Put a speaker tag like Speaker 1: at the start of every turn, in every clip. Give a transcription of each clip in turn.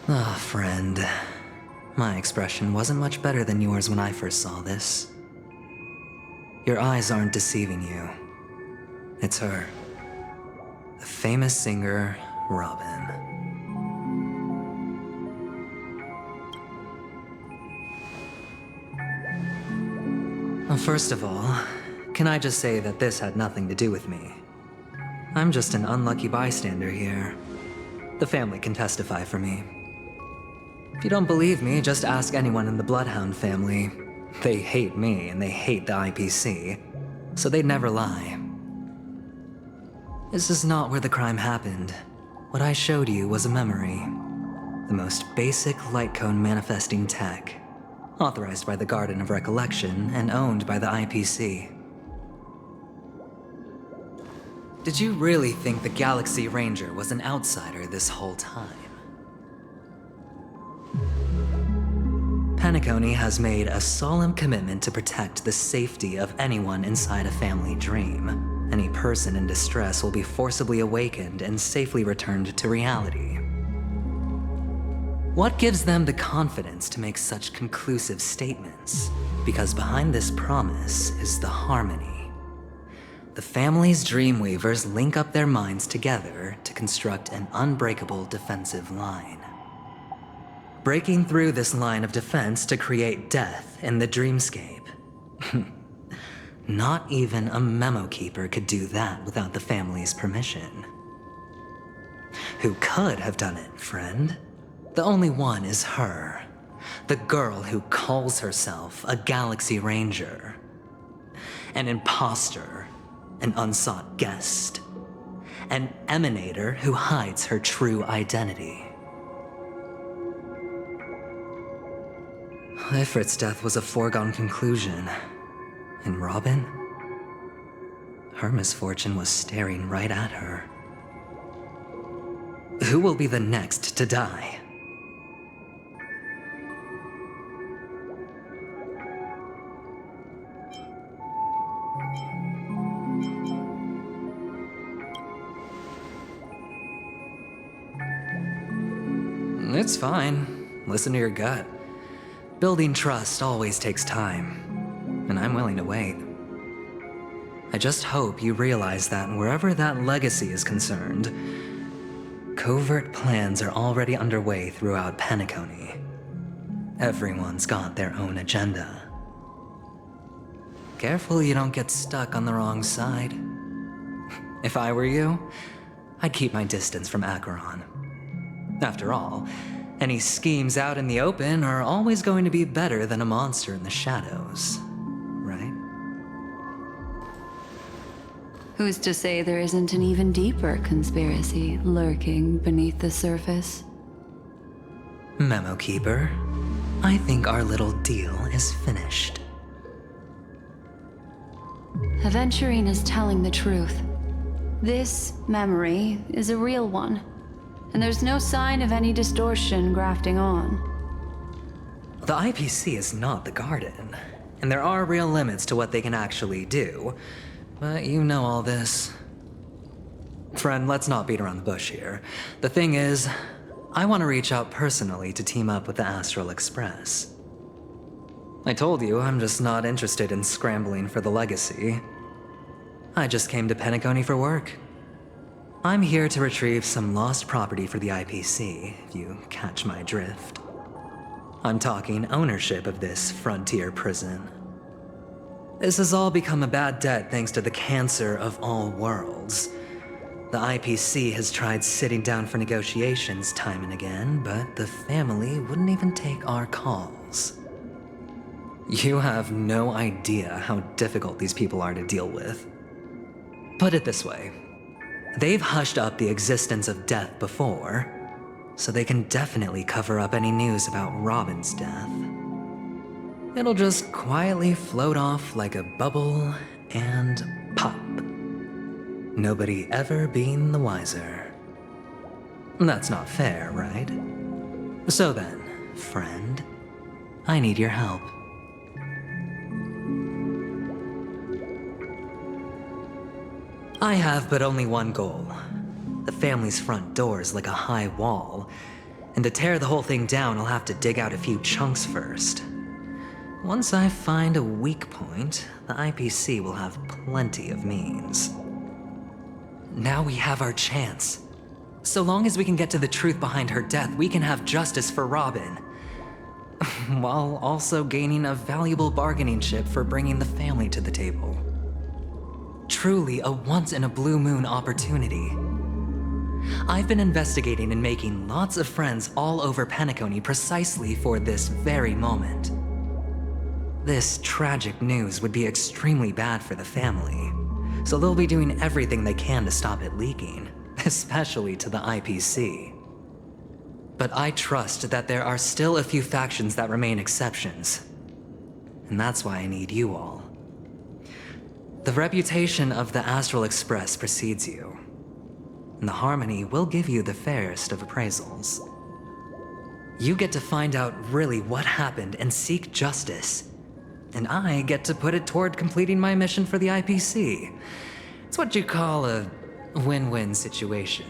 Speaker 1: Ah, friend. My expression wasn't much better than yours when I first saw this. Your eyes aren't deceiving you. It's her. The famous singer, Robin. Well, first of all, can I just say that this had nothing to do with me? I'm just an unlucky bystander here. The family can testify for me. If you don't believe me, just ask anyone in the Bloodhound family. They hate me and they hate the IPC, so they'd never lie. This is not where the crime happened. What I showed you was a memory. The most basic light cone manifesting tech, authorized by the Garden of Recollection and owned by the IPC. Did you really think the Galaxy Ranger was an outsider this whole time? Penacony has made a solemn commitment to protect the safety of anyone inside a family dream. Any person in distress will be forcibly awakened and safely returned to reality. What gives them the confidence to make such conclusive statements? Because behind this promise is the harmony. The family's Dreamweavers link up their minds together to construct an unbreakable defensive line. Breaking through this line of defense to create death in the dreamscape. Not even a memo keeper could do that without the family's permission. Who could have done it, friend? The only one is her. The girl who calls herself a Galaxy Ranger. An imposter, an unsought guest. An emanator who hides her true identity. Ifrit's death was a foregone conclusion. And Robin? Her misfortune was staring right at her. Who will be the next to die? It's fine. Listen to your gut. Building trust always takes time, and I'm willing to wait. I just hope you realize that wherever that legacy is concerned, covert plans are already underway throughout Penacony. Everyone's got their own agenda. Careful you don't get stuck on the wrong side. If I were you, I'd keep my distance from Acheron. After all, any schemes out in the open are always going to be better than a monster in the shadows, right?
Speaker 2: Who's to say there isn't an even deeper conspiracy lurking beneath the surface?
Speaker 1: Memo Keeper, I think our little deal is finished.
Speaker 2: Aventurine is telling the truth. This memory is a real one. And there's no sign of any distortion grafting on.
Speaker 1: The IPC is not the Garden, and there are real limits to what they can actually do, but you know all this. Friend, let's not beat around the bush here. The thing is, I want to reach out personally to team up with the Astral Express. I told you I'm just not interested in scrambling for the legacy. I just came to Penacony for work. I'm here to retrieve some lost property for the IPC, if you catch my drift. I'm talking ownership of this frontier prison. This has all become a bad debt thanks to the cancer of all worlds. The IPC has tried sitting down for negotiations time and again, but the family wouldn't even take our calls. You have no idea how difficult these people are to deal with. Put it this way. They've hushed up the existence of death before, so they can definitely cover up any news about Robin's death. It'll just quietly float off like a bubble and pop. Nobody ever being the wiser. That's not fair, right? So then, friend, I need your help. I have but only one goal. The family's front door is like a high wall, And to tear the whole thing down, I'll have to dig out a few chunks first. Once I find a weak point, the IPC will have plenty of means. Now we have our chance. So long as we can get to the truth behind her death, we can have justice for Robin. While also gaining a valuable bargaining chip for bringing the family to the table. Truly a once-in-a-blue-moon opportunity. I've been investigating and making lots of friends all over Penacony precisely for this very moment. This tragic news would be extremely bad for the family, so they'll be doing everything they can to stop it leaking, especially to the IPC. But I trust that there are still a few factions that remain exceptions. And that's why I need you all. The reputation of the Astral Express precedes you. And the Harmony will give you the fairest of appraisals. You get to find out really what happened and seek justice. And I get to put it toward completing my mission for the IPC. It's what you call a win-win situation.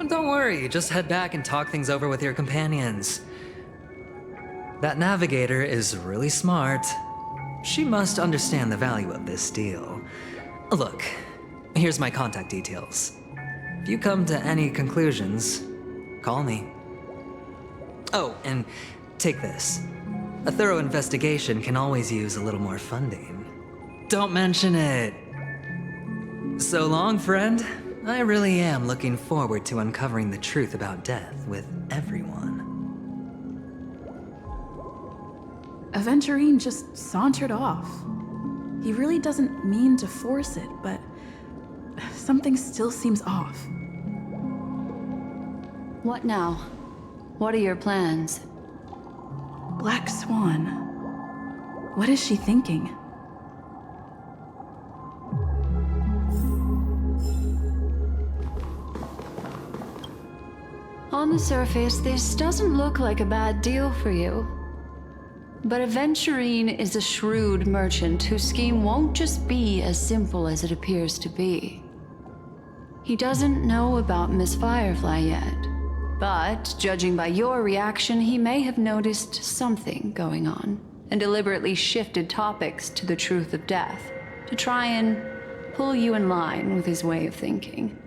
Speaker 1: Don't worry, just head back and talk things over with your companions. That navigator is really smart. She must understand the value of this deal. Look, here's my contact details. If you come to any conclusions, call me. Oh, and take this. A thorough investigation can always use a little more funding. Don't mention it. So long, friend. I really am looking forward to uncovering the truth about death with everyone.
Speaker 3: Aventurine just sauntered off. He really doesn't mean to force it, but something still seems off.
Speaker 2: What now? What are your plans?
Speaker 3: Black Swan. What is she thinking?
Speaker 2: On the surface, this doesn't look like a bad deal for you. But Aventurine is a shrewd merchant whose scheme won't just be as simple as it appears to be. He doesn't know about Miss Firefly yet, but judging by your reaction, he may have noticed something going on and deliberately shifted topics to the truth of death to try and pull you in line with his way of thinking.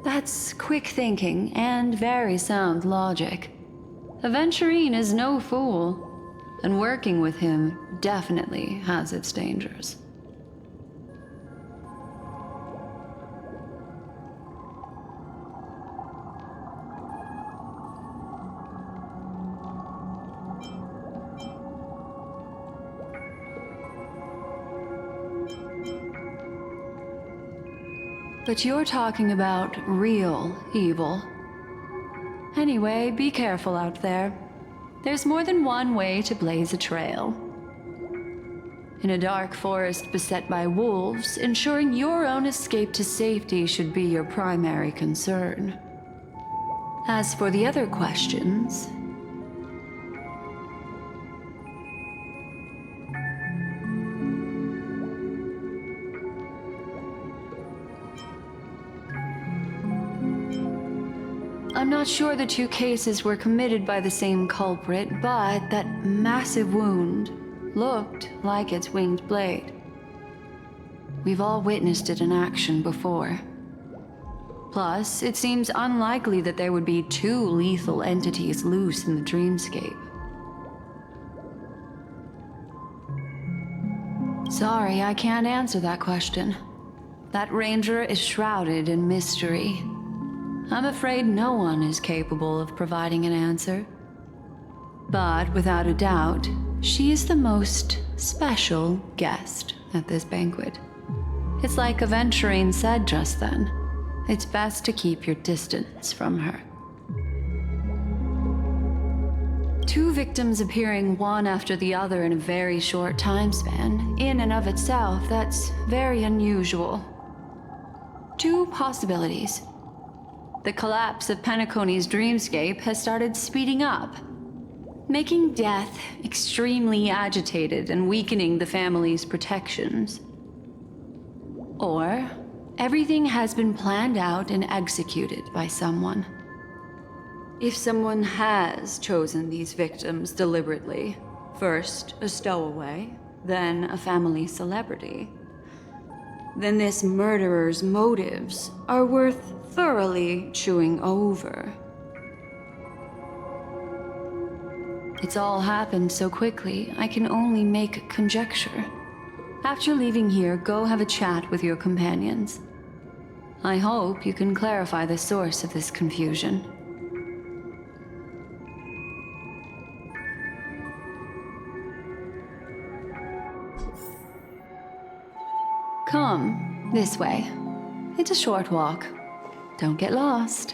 Speaker 2: That's quick thinking and very sound logic. Aventurine is no fool, and working with him definitely has its dangers. But you're talking about real evil. Anyway, be careful out there. There's more than one way to blaze a trail. In a dark forest beset by wolves, ensuring your own escape to safety should be your primary concern. As for the other questions, I'm not sure the two cases were committed by the same culprit, but that massive wound looked like its winged blade. We've all witnessed it in action before. Plus, it seems unlikely that there would be two lethal entities loose in the dreamscape. Sorry, I can't answer that question. That ranger is shrouded in mystery. I'm afraid no one is capable of providing an answer. But without a doubt, she is the most special guest at this banquet. It's like Aventurine said just then. It's best to keep your distance from her. Two victims appearing one after the other in a very short time span, in and of itself, that's very unusual. Two possibilities. The collapse of Penacony's dreamscape has started speeding up, making death extremely agitated and weakening the family's protections. Or everything has been planned out and executed by someone. If someone has chosen these victims deliberately, first a stowaway, then a family celebrity, then this murderer's motives are worth thoroughly chewing over. It's all happened so quickly, I can only make conjecture. After leaving here, go have a chat with your companions. I hope you can clarify the source of this confusion. Come, this way. It's a short walk. Don't get lost.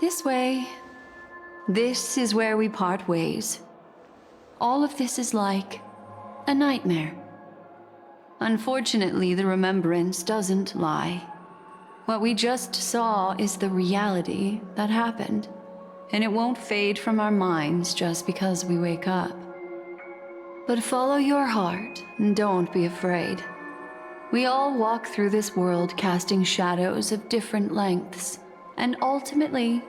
Speaker 2: This way. This is where we part ways. All of this is like a nightmare. Unfortunately, the remembrance doesn't lie. What we just saw is the reality that happened, and it won't fade from our minds just because we wake up. But follow your heart and don't be afraid. We all walk through this world casting shadows of different lengths, and ultimately,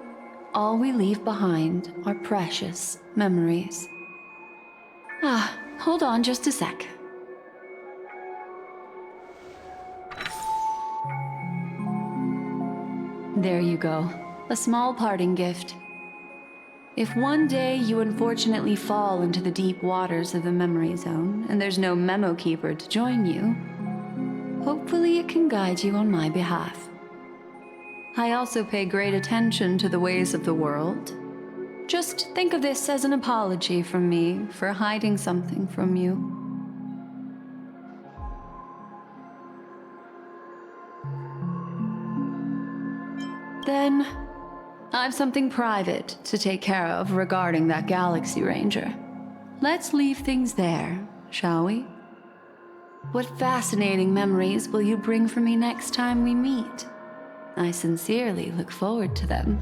Speaker 2: all we leave behind are precious memories. Hold on just a sec. There you go. A small parting gift. If one day you unfortunately fall into the deep waters of the memory zone and there's no memo keeper to join you, hopefully it can guide you on my behalf. I also pay great attention to the ways of the world. Just think of this as an apology from me for hiding something from you. Then, I've something private to take care of regarding that Galaxy Ranger. Let's leave things there, shall we? What fascinating memories will you bring for me next time we meet? I sincerely look forward to them.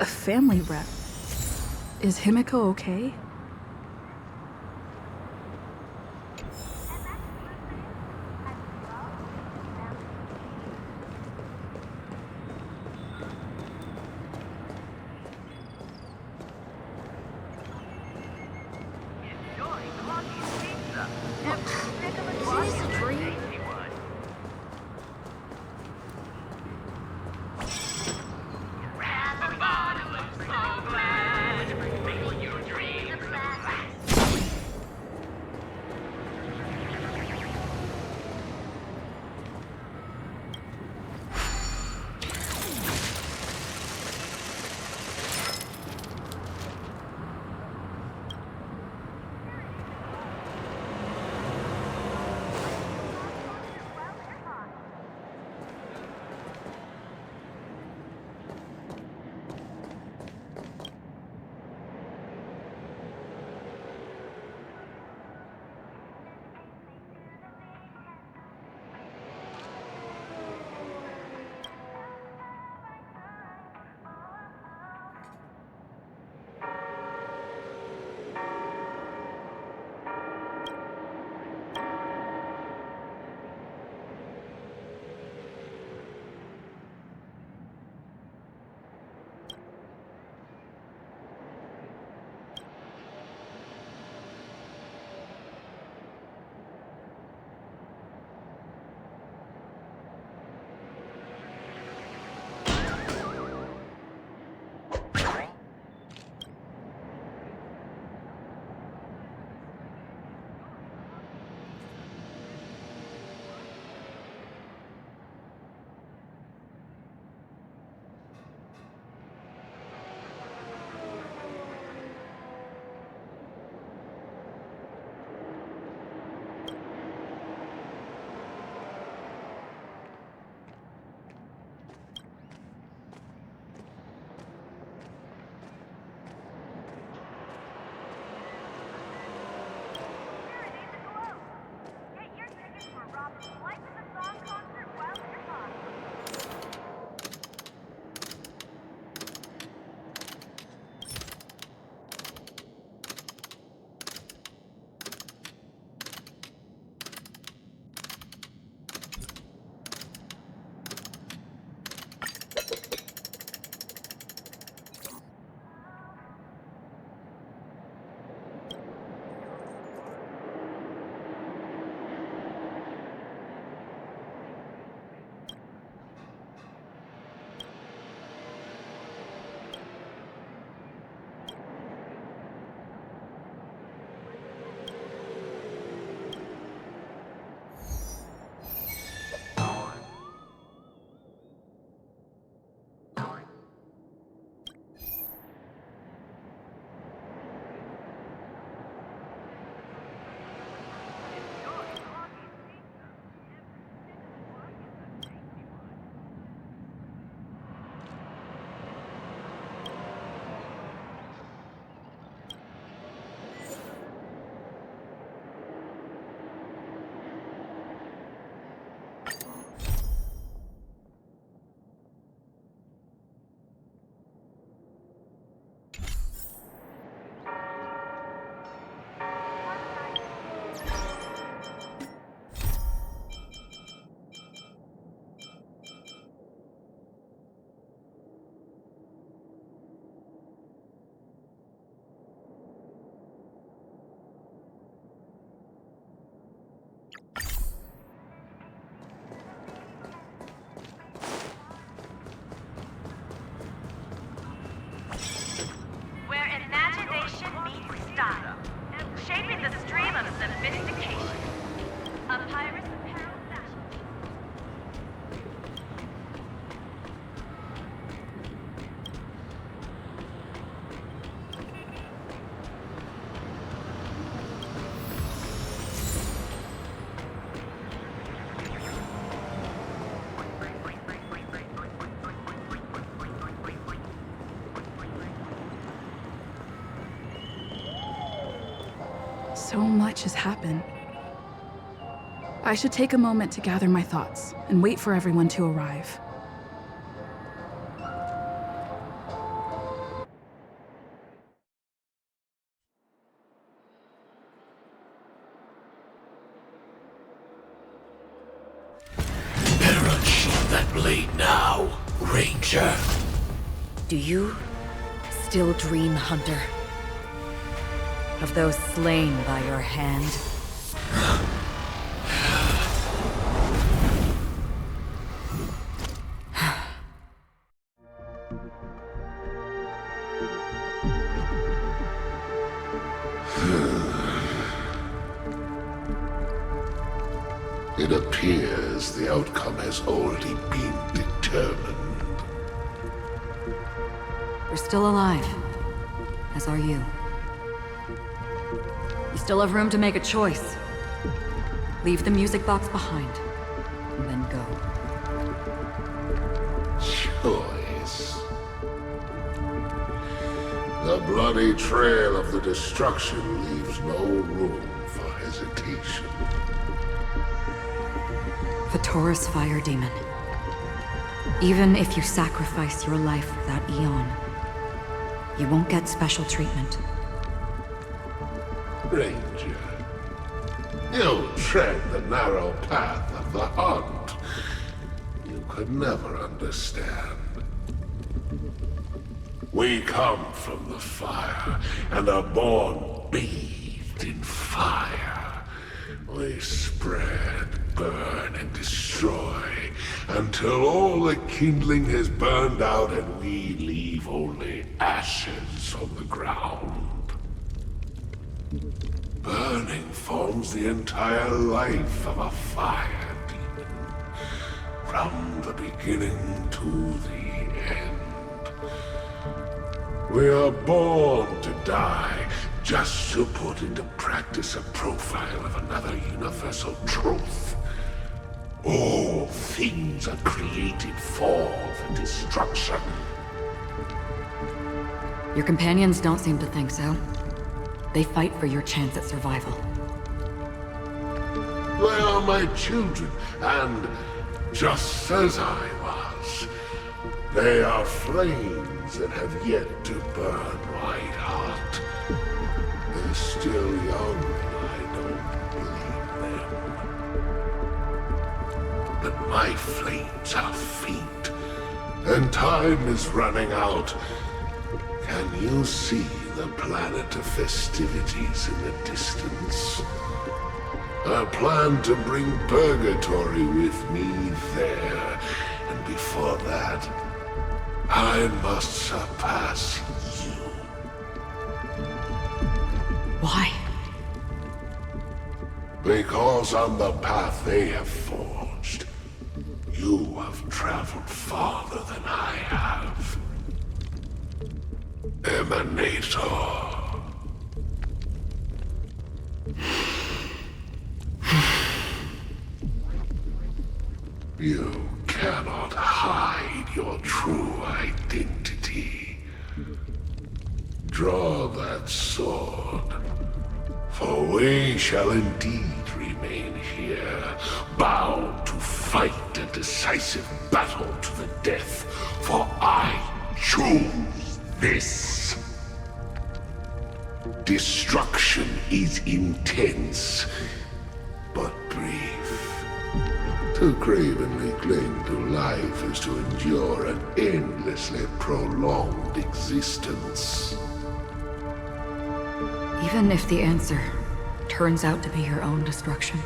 Speaker 3: A family rep. Is Himiko okay? So much has happened. I should take a moment to gather my thoughts and wait for everyone to arrive.
Speaker 4: Better unsheath that blade now, Ranger.
Speaker 5: Do you still dream, Hunter? Of those slain by your hand?
Speaker 4: It appears the outcome has already been determined.
Speaker 5: We're still alive. As are you. You still have room to make a choice. Leave the music box behind, and then go.
Speaker 4: Choice. The bloody trail of the destruction leaves no room for hesitation.
Speaker 5: The Taurus Fire Demon. Even if you sacrifice your life for that Eon, you won't get special treatment.
Speaker 4: Ranger, you tread the narrow path of the hunt. You could never understand. We come from the fire, and are born bathed in fire. We spread, burn, and destroy, until all the kindling has burned out and we leave only ashes on the ground. Burning forms the entire life of a fire demon, from the beginning to the end. We are born to die, just to put into practice a profile of another universal truth. All things are created for the destruction.
Speaker 5: Your companions don't seem to think so. They fight for your chance at survival.
Speaker 4: They are my children, and just as I was, they are flames that have yet to burn white hot. They're still young, and I don't believe them. But my flames are faint, and time is running out. Can you see the planet of festivities in the distance? I plan to bring Purgatory with me there, and before that, I must surpass you.
Speaker 5: Why?
Speaker 4: Because on the path they have forged, you have traveled farther than I have. Emanator. You cannot hide your true identity. Draw that sword, for we shall indeed remain here, bound to fight a decisive battle to the death, for I choose this. Destruction is intense, but brief. To cravenly cling to life is to endure an endlessly prolonged existence.
Speaker 5: Even if the answer turns out to be your own destruction.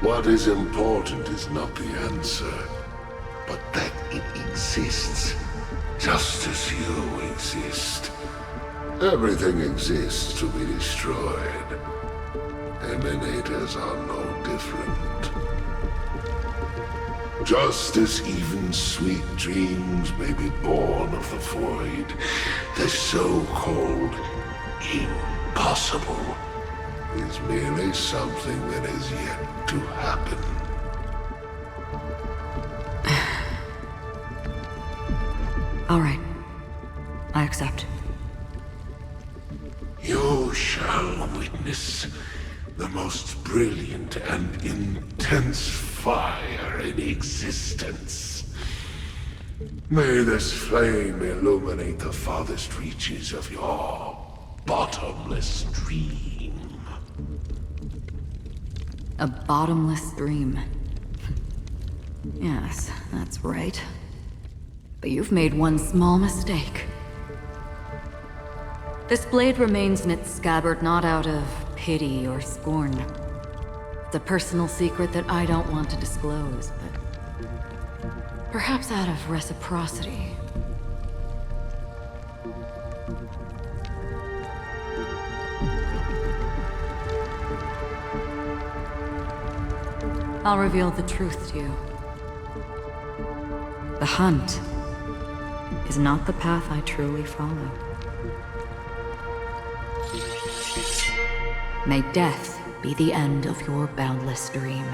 Speaker 4: What is important is not the answer, but that it exists, just as you exist. Everything exists to be destroyed. Emanators are no different. Just as even sweet dreams may be born of the void, the so-called impossible is merely something that is yet to happen.
Speaker 5: All right. I accept.
Speaker 4: You shall witness the most brilliant and intense fire in existence. May this flame illuminate the farthest reaches of your bottomless dream.
Speaker 5: A bottomless dream. Yes, that's right. But you've made one small mistake. This blade remains in its scabbard not out of pity or scorn. It's a personal secret that I don't want to disclose, but perhaps out of reciprocity. I'll reveal the truth to you. The hunt is not the path I truly follow. May death be the end of your boundless dream,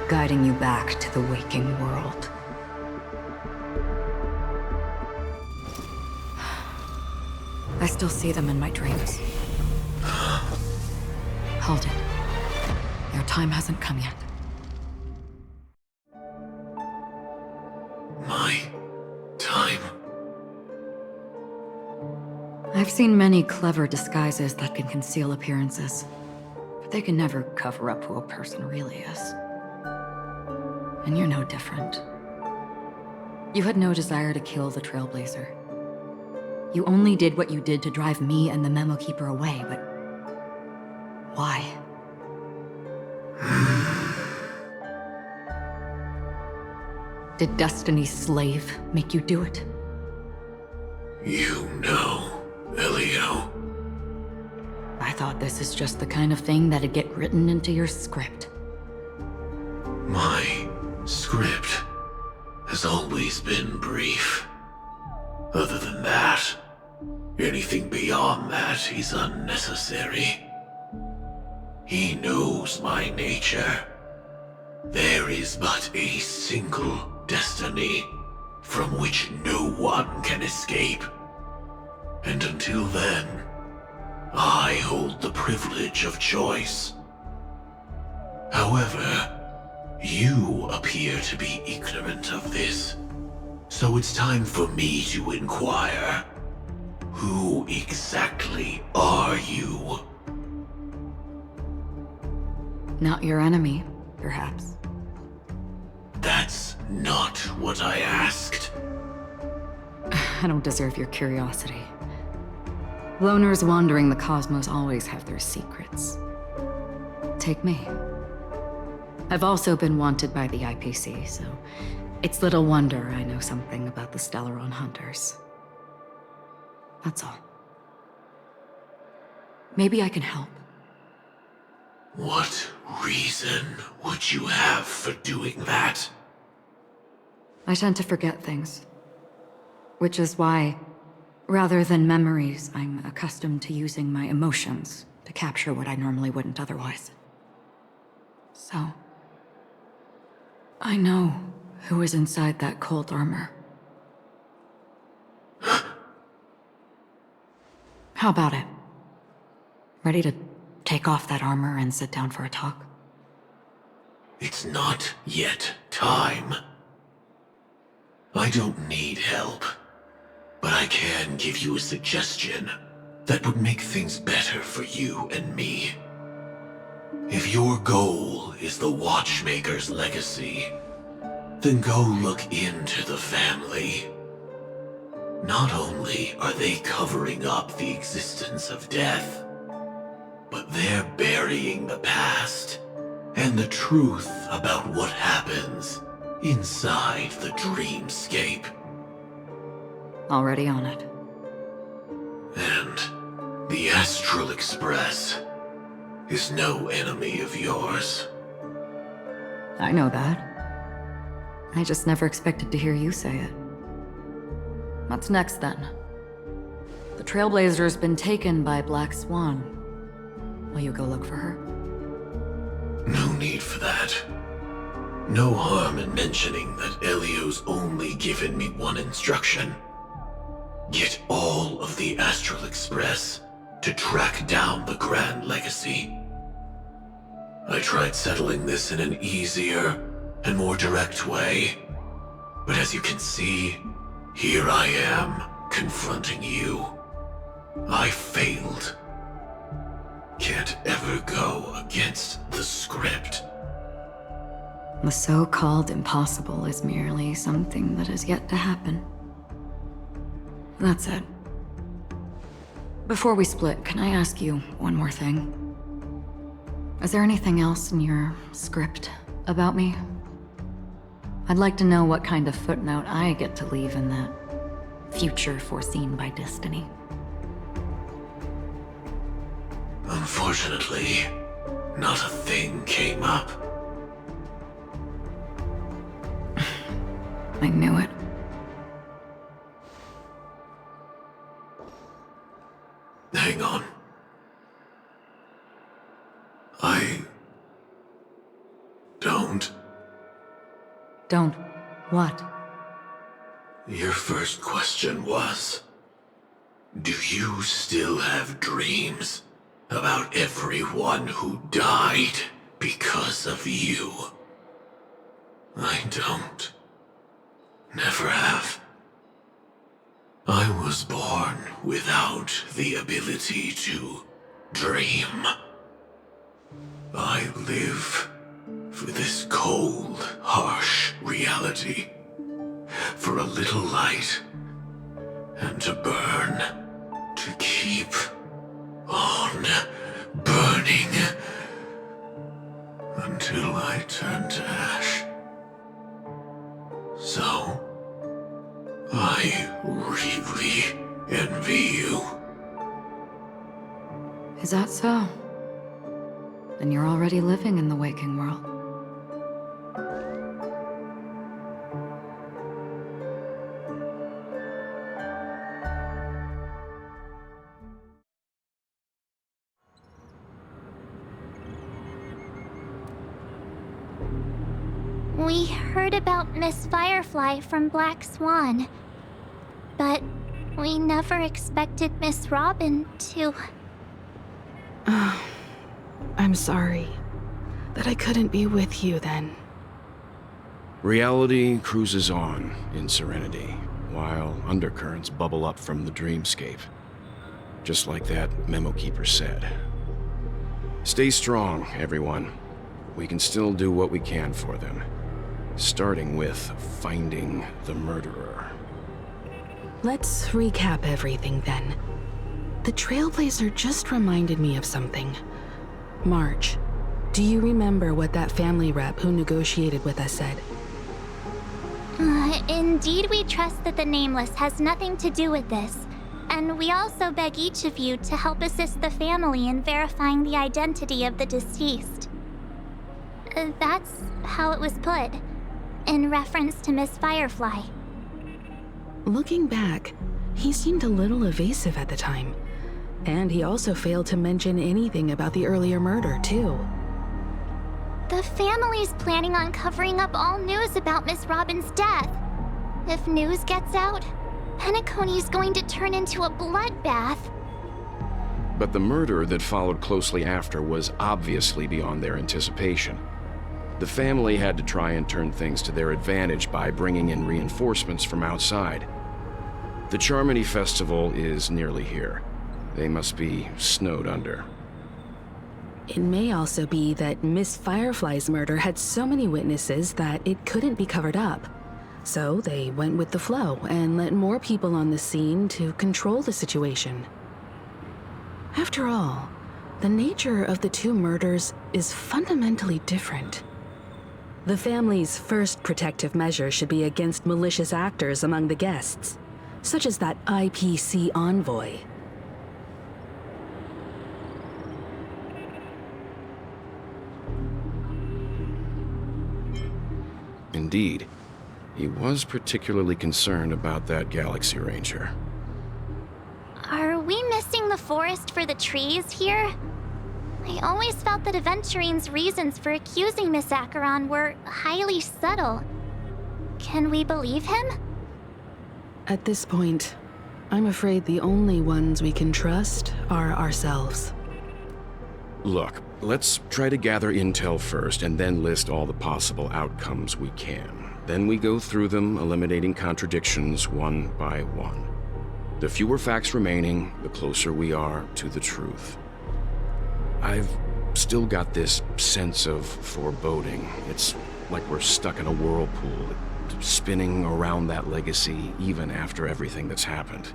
Speaker 5: guiding you back to the waking world. I still see them in my dreams. Hold it. Your time hasn't come yet.
Speaker 4: My time?
Speaker 5: I've seen many clever disguises that can conceal appearances, but they can never cover up who a person really is. And you're no different. You had no desire to kill the Trailblazer. You only did what you did to drive me and the Memo Keeper away, but why? Did Destiny's slave make you do it?
Speaker 4: You know, Elio.
Speaker 5: I thought this is just the kind of thing that'd get written into your script.
Speaker 4: My script has always been brief. Other than that, anything beyond that is unnecessary. He knows my nature. There is but a single destiny from which no one can escape. And until then, I hold the privilege of choice. However, you appear to be ignorant of this. So it's time for me to inquire. Who exactly are you?
Speaker 5: Not your enemy, perhaps.
Speaker 4: That's not what I asked.
Speaker 5: I don't deserve your curiosity. Loners wandering the cosmos always have their secrets. Take me. I've also been wanted by the IPC, so it's little wonder I know something about the Stellaron Hunters. That's all. Maybe I can help.
Speaker 4: What reason would you have for doing that?
Speaker 5: I tend to forget things. Which is why, rather than memories, I'm accustomed to using my emotions to capture what I normally wouldn't otherwise. So, I know who is inside that cold armor. How about it? Ready to take off that armor and sit down for a talk?
Speaker 4: It's not yet time. I don't need help, but I can give you a suggestion that would make things better for you and me. If your goal is the Watchmaker's legacy, then go look into the family. Not only are they covering up the existence of death, but they're burying the past and the truth about what happens inside the dreamscape.
Speaker 5: Already on it.
Speaker 4: And the Astral Express is no enemy of yours.
Speaker 5: I know that. I just never expected to hear you say it. What's next, then? The Trailblazer's been taken by Black Swan. Will you go look for her?
Speaker 4: No need for that. No harm in mentioning that Elio's only given me one instruction.
Speaker 6: get all of the Astral Express to track down the Grand Legacy. I tried settling this in an easier and more direct way, but as you can see, here I am, confronting you. I failed. Can't ever go against the script.
Speaker 5: The so-called impossible is merely something that is yet to happen. That's it. Before we split, can I ask you one more thing? Is there anything else in your script about me? I'd like to know what kind of footnote I get to leave in that future foreseen by destiny.
Speaker 6: Unfortunately, not a thing came up.
Speaker 5: I knew it.
Speaker 6: Hang on. I don't.
Speaker 5: Don't. What?
Speaker 6: Your first question was, do you still have dreams about everyone who died because of you? I don't. Never have. I was born without the ability to dream. I live for this cold, harsh reality. For a little light, and to burn, to keep on burning, until I turn to ash. So, I really envy you.
Speaker 5: Is that so? Then you're already living in the waking world.
Speaker 7: We heard about Miss Firefly from Black Swan, but we never expected Miss Robin to...
Speaker 3: I'm sorry that I couldn't be with you then.
Speaker 8: Reality cruises on in serenity, while undercurrents bubble up from the dreamscape. Just like that memo keeper said. Stay strong, everyone. We can still do what we can for them. Starting with finding the murderer.
Speaker 3: Let's recap everything then. The Trailblazer just reminded me of something. March, do you remember what that family rep who negotiated with us said?
Speaker 7: Indeed, we trust that the Nameless has nothing to do with this. And we also beg each of you to help assist the family in verifying the identity of the deceased. That's how it was put, in reference to Miss Firefly.
Speaker 3: Looking back, he seemed a little evasive at the time. And he also failed to mention anything about the earlier murder, too.
Speaker 7: The family's planning on covering up all news about Miss Robin's death. If news gets out, Penacony's going to turn into a bloodbath.
Speaker 8: But the murder that followed closely after was obviously beyond their anticipation. The family had to try and turn things to their advantage by bringing in reinforcements from outside. The Charmony Festival is nearly here. They must be snowed under.
Speaker 3: It may also be that Miss Firefly's murder had so many witnesses that it couldn't be covered up. So they went with the flow and let more people on the scene to control the situation. After all, the nature of the two murders is fundamentally different. The family's first protective measure should be against malicious actors among the guests, such as that IPC envoy.
Speaker 8: Indeed, he was particularly concerned about that Galaxy Ranger.
Speaker 7: Are we missing the forest for the trees here? I always felt that Aventurine's reasons for accusing Miss Acheron were highly subtle. Can we believe him?
Speaker 3: At this point, I'm afraid the only ones we can trust are ourselves.
Speaker 8: Look, let's try to gather intel first and then list all the possible outcomes we can. Then we go through them, eliminating contradictions one by one. The fewer facts remaining, the closer we are to the truth. I've still got this sense of foreboding. It's like we're stuck in a whirlpool, spinning around that legacy even after everything that's happened.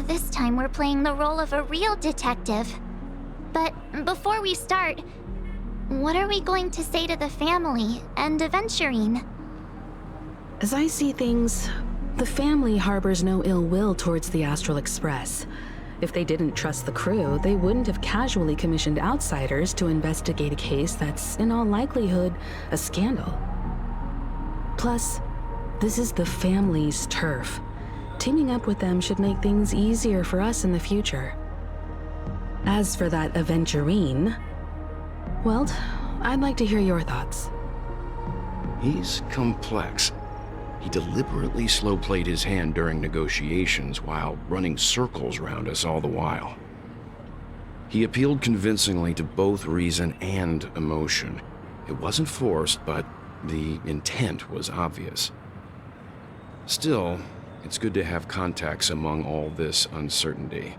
Speaker 7: This time we're playing the role of a real detective. But before we start, what are we going to say to the family and Aventurine?
Speaker 3: As I see things, the family harbors no ill will towards the Astral Express. If they didn't trust the crew, they wouldn't have casually commissioned outsiders to investigate a case that's, in all likelihood, a scandal. Plus, this is the family's turf. Teaming up with them should make things easier for us in the future. As for that Aventurine, well, I'd like to hear your thoughts.
Speaker 8: He's complex. He deliberately slow-played his hand during negotiations while running circles around us all the while. He appealed convincingly to both reason and emotion. It wasn't forced, but the intent was obvious. Still, it's good to have contacts among all this uncertainty.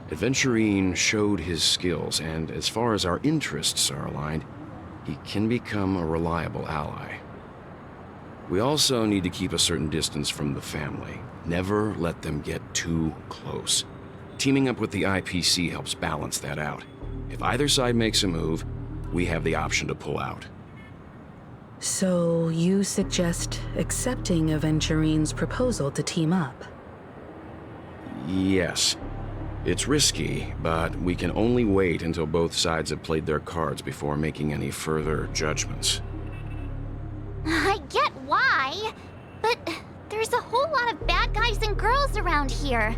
Speaker 8: Aventurine showed his skills, and as far as our interests are aligned, he can become a reliable ally. We also need to keep a certain distance from the family. Never let them get too close. Teaming up with the IPC helps balance that out. If either side makes a move, we have the option to pull out.
Speaker 3: So you suggest accepting Aventurine's proposal to team up?
Speaker 8: Yes. It's risky, but we can only wait until both sides have played their cards before making any further judgments.
Speaker 7: I get why, but there's a whole lot of bad guys and girls around here,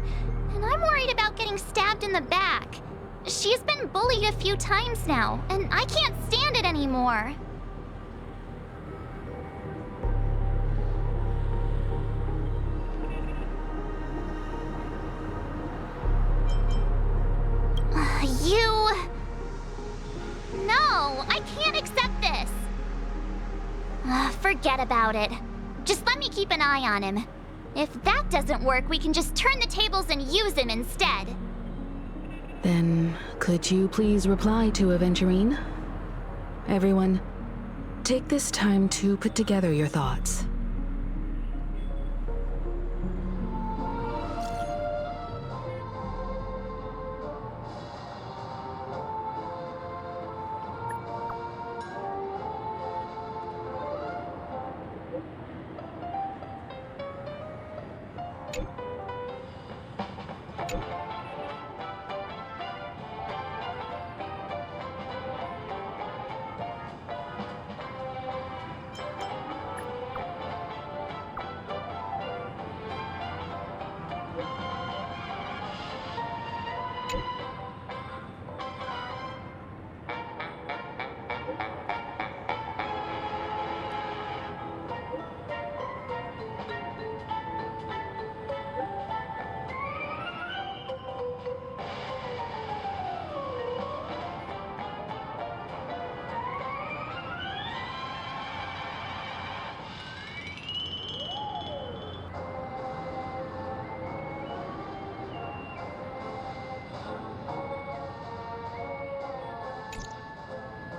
Speaker 7: and I'm worried about getting stabbed in the back. She's been bullied a few times now, and I can't stand it anymore. No, I can't accept this. Forget about it. Just let me keep an eye on him. If that doesn't work, we can just turn the tables and use him instead.
Speaker 3: Then, could you please reply to Aventurine? Everyone, take this time to put together your thoughts.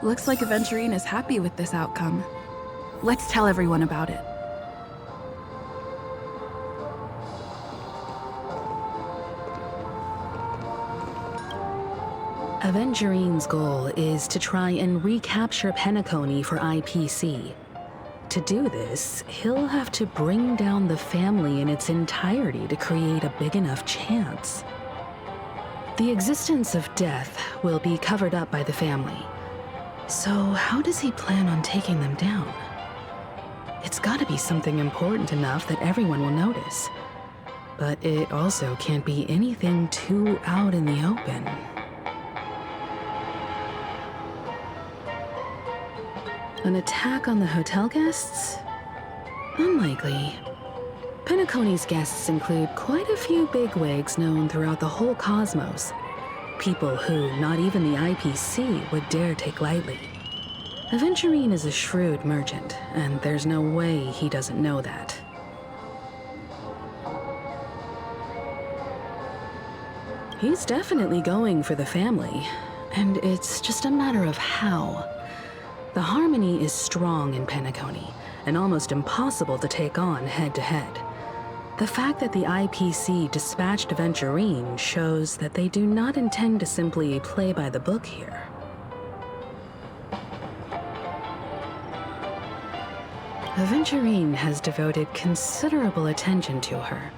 Speaker 9: Looks like Aventurine is happy with this outcome. Let's tell everyone about it.
Speaker 3: Aventurine's goal is to try and recapture Penacony for IPC. To do this, he'll have to bring down the family in its entirety to create a big enough chance. The existence of death will be covered up by the family. So how does he plan on taking them down? It's gotta be something important enough that everyone will notice. But it also can't be anything too out in the open. An attack on the hotel guests? Unlikely. Penacony's guests include quite a few bigwigs known throughout the whole cosmos. People who not even the IPC would dare take lightly. Aventurine is a shrewd merchant, and there's no way he doesn't know that. He's definitely going for the family, and it's just a matter of how. The harmony is strong in Penacony, and almost impossible to take on head-to-head. The fact that the IPC dispatched Aventurine shows that they do not intend to simply play by the book here. Aventurine has devoted considerable attention to her.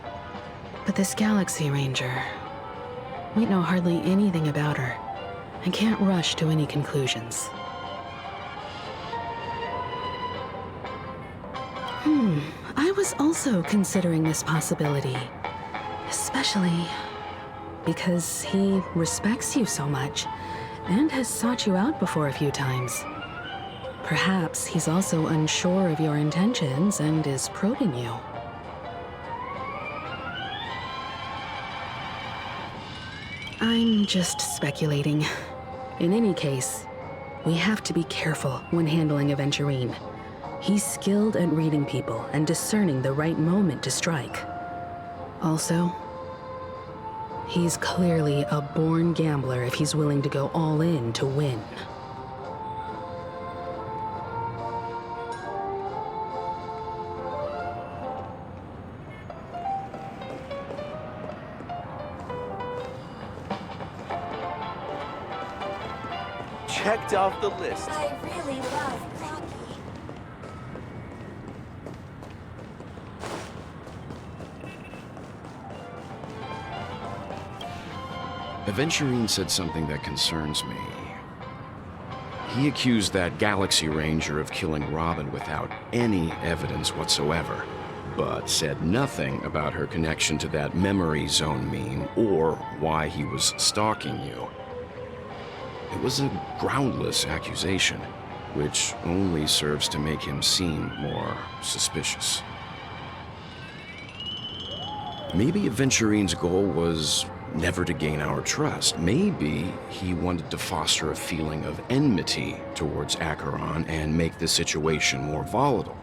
Speaker 3: But this Galaxy Ranger, we know hardly anything about her, and can't rush to any conclusions. I was also considering this possibility, especially because he respects you so much and has sought you out before a few times. Perhaps he's also unsure of your intentions and is probing you. I'm just speculating. In any case, we have to be careful when handling Aventurine. He's skilled at reading people and discerning the right moment to strike. Also, he's clearly a born gambler if he's willing to go all in to win.
Speaker 10: Checked off the list.
Speaker 11: I really love Rocky.
Speaker 8: Aventurine said something that concerns me. He accused that Galaxy Ranger of killing Robin without any evidence whatsoever, but said nothing about her connection to that memory zone meme or why he was stalking you. It was a groundless accusation, which only serves to make him seem more suspicious. Maybe Aventurine's goal was never to gain our trust. Maybe he wanted to foster a feeling of enmity towards Acheron and make the situation more volatile.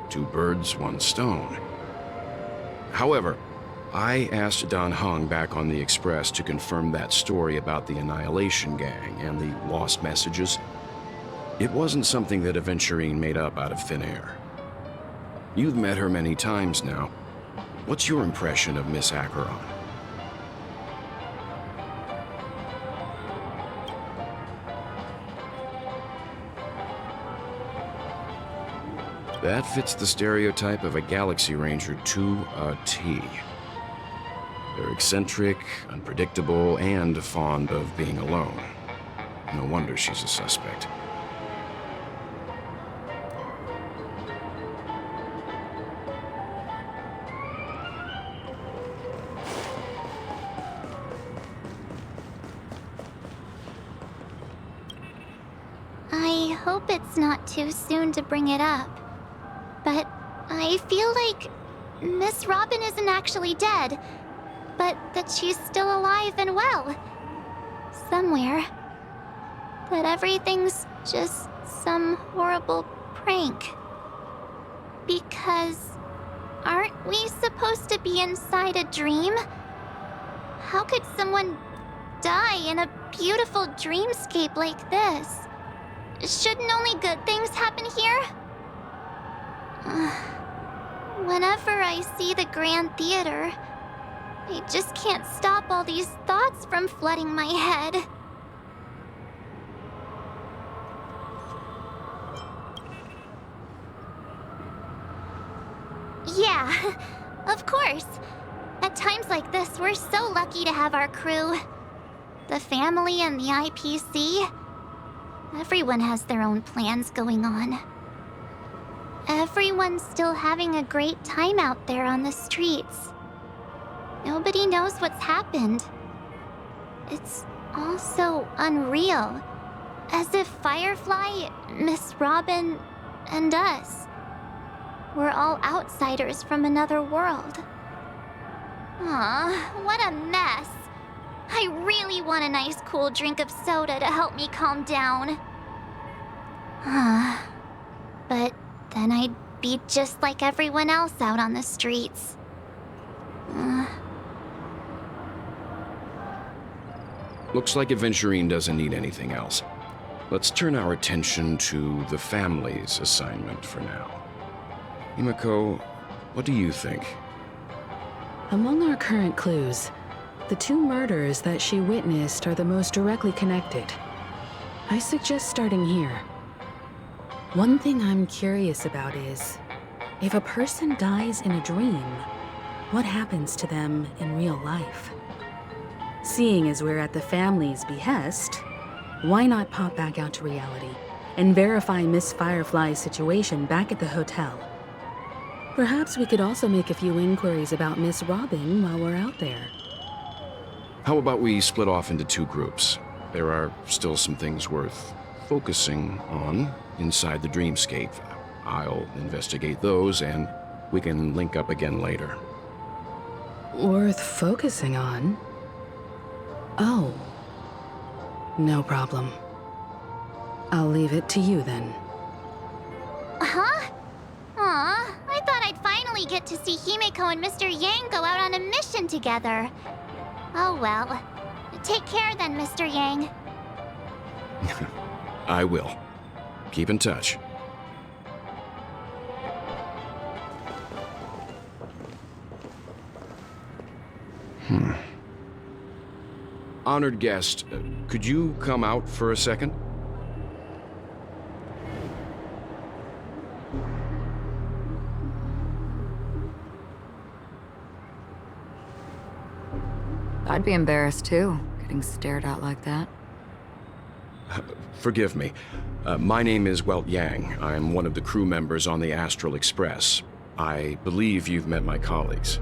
Speaker 8: Two birds, one stone. However, I asked Dan Heng back on the Express to confirm that story about the Annihilation Gang and the lost messages. It wasn't something that Aventurine made up out of thin air. You've met her many times now. What's your impression of Miss Acheron? That fits the stereotype of a Galaxy Ranger to a T. They're eccentric, unpredictable, and fond of being alone. No wonder she's a suspect.
Speaker 7: I hope it's not too soon to bring it up, but I feel like Miss Robin isn't actually dead, but that she's still alive and well. Somewhere. That everything's just some horrible prank. Because aren't we supposed to be inside a dream? How could someone die in a beautiful dreamscape like this? Shouldn't only good things happen here? Whenever I see the Grand Theater, I just can't stop all these thoughts from flooding my head. Yeah, of course. At times like this, we're so lucky to have our crew. The family and the IPC. Everyone has their own plans going on. Everyone's still having a great time out there on the streets. Nobody knows what's happened. It's all so unreal. As if Firefly, Miss Robin, and us. We're all outsiders from another world. Aw, what a mess. I really want a nice cool drink of soda to help me calm down. But then I'd be just like everyone else out on the streets.
Speaker 8: Looks like Aventurine doesn't need anything else. Let's turn our attention to the family's assignment for now. Himiko, what do you think?
Speaker 3: Among our current clues, the 2 murders that she witnessed are the most directly connected. I suggest starting here. One thing I'm curious about is, if a person dies in a dream, what happens to them in real life? Seeing as we're at the family's behest, why not pop back out to reality and verify Miss Firefly's situation back at the hotel? Perhaps we could also make a few inquiries about Miss Robin while we're out there.
Speaker 8: How about we split off into 2 groups? There are still some things worth focusing on inside the dreamscape. I'll investigate those, and we can link up again later.
Speaker 3: Worth focusing on? Oh. No problem. I'll leave it to you then.
Speaker 7: Huh? Aw, I thought I'd finally get to see Himiko and Mr. Yang go out on a mission together. Oh well. Take care then, Mr. Yang.
Speaker 8: I will. Keep in touch. Honored guest, could you come out for a second?
Speaker 5: I'd be embarrassed too, getting stared at like that.
Speaker 8: Forgive me. My name is Welt Yang. I'm one of the crew members on the Astral Express. I believe you've met my colleagues.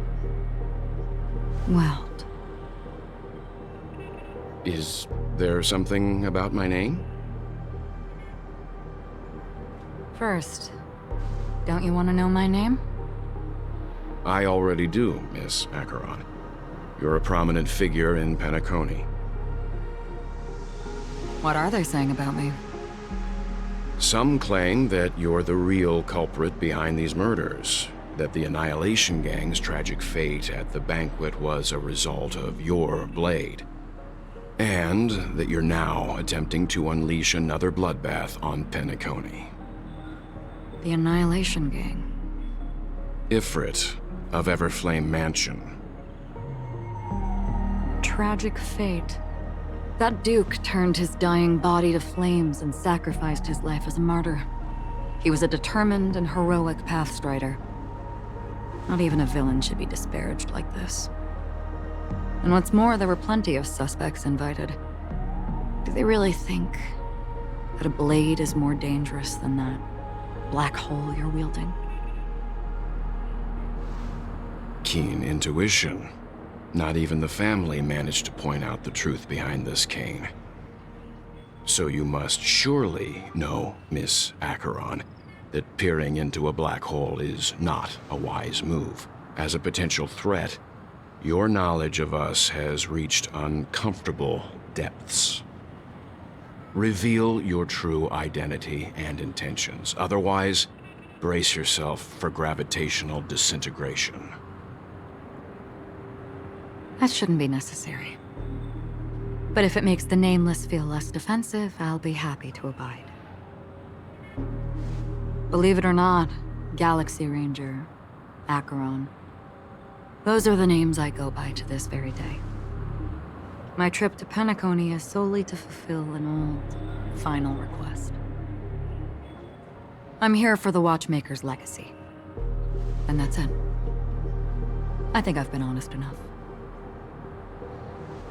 Speaker 5: Welt.
Speaker 8: Is there something about my name?
Speaker 5: First, don't you want to know my name?
Speaker 8: I already do, Miss Acheron. You're a prominent figure in Penacony.
Speaker 5: What are they saying about me?
Speaker 8: Some claim that you're the real culprit behind these murders, that the Annihilation Gang's tragic fate at the banquet was a result of your blade, and that you're now attempting to unleash another bloodbath on Penacony.
Speaker 5: The Annihilation Gang.
Speaker 8: Ifrit of Everflame Mansion.
Speaker 5: Tragic fate. That Duke turned his dying body to flames and sacrificed his life as a martyr. He was a determined and heroic pathstrider. Not even a villain should be disparaged like this. And what's more, there were plenty of suspects invited. Do they really think that a blade is more dangerous than that black hole you're wielding?
Speaker 8: Keen intuition. Not even the family managed to point out the truth behind this cane. So you must surely know, Miss Acheron, that peering into a black hole is not a wise move. As a potential threat, your knowledge of us has reached uncomfortable depths. Reveal your true identity and intentions. Otherwise, brace yourself for gravitational disintegration.
Speaker 5: That shouldn't be necessary. But if it makes the Nameless feel less defensive, I'll be happy to abide. Believe it or not, Galaxy Ranger, Acheron, those are the names I go by to this very day. My trip to Penacony is solely to fulfill an old, final request. I'm here for the Watchmaker's legacy. And that's it. I think I've been honest enough.